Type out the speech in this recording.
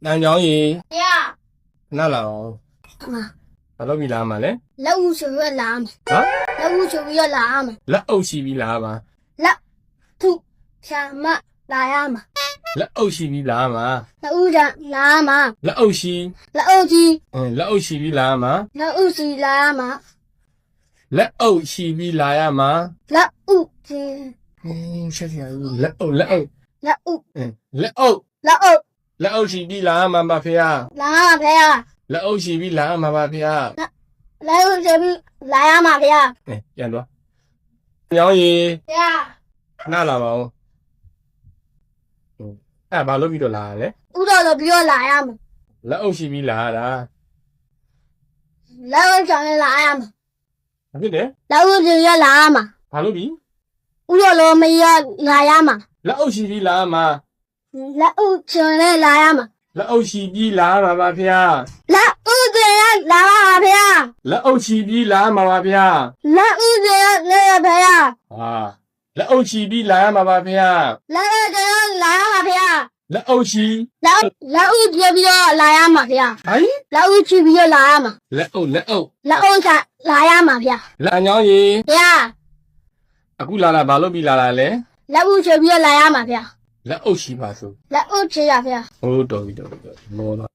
南疆人，呀，哪来哦？哪老比哪嘛嘞？老五就要拿嘛，啊？老五就要拿嘛，那欧西比哪嘛？老土什么拿呀嘛，那欧西比哪嘛？老五就拿嘛，那欧西，老五鸡，那欧西比哪嘛？老五鸡拿嘛，那欧西比哪呀嘛？老五鸡，谢谢。那欧，老五，那欧，老五那欧西比哪嘛？巴菲啊？拿嘛陪呀，那欧西比哪嘛？巴菲啊？老五就拿呀嘛陪呀，yan多。南疆人，呀，哪来嘛？ဘာလို့ပြီးတော့လာလဲ 五到就不要拿呀嘛， လက်အုပ်ရှိပြီးလာတာ 老五就要拿呀嘛， ဘာဖြစ်လဲ 老五就要拿嘛， ဘာလို့ပြီး 五到就没要拿呀嘛， လက်အုပ်ရှိပြီးလာမှာ 老五就要拿呀嘛， လက်အုပ်ရှိပြီးလာမှာပါဗျာ 老五就要拿嘛陪呀。 လက်အုပ်ရှိပြီးလာမှာပါဗျာ 老五就要那个陪呀， ဟာလက်အုပ်ရှိပြီးလာမှာပါဗျာ 老五就要拿嘛陪呀， လက်အုပ်ရှိ 老五就不要拿呀嘛陪呀， ဟိုင်း 老五就不要拿呀嘛， လက်အုပ်လက်အုပ် 老五才拿呀嘛陪呀， လက်အညောင်းကြီး 陪呀， အခုလာတာဘာလို့ပြီးလာတာလဲ 老五就不要拿呀嘛陪呀， လက်အုပ်ရှိပါဆို 老五吃呀陪呀。 ဟိုတော်ပြီတော်ပြီမောတော့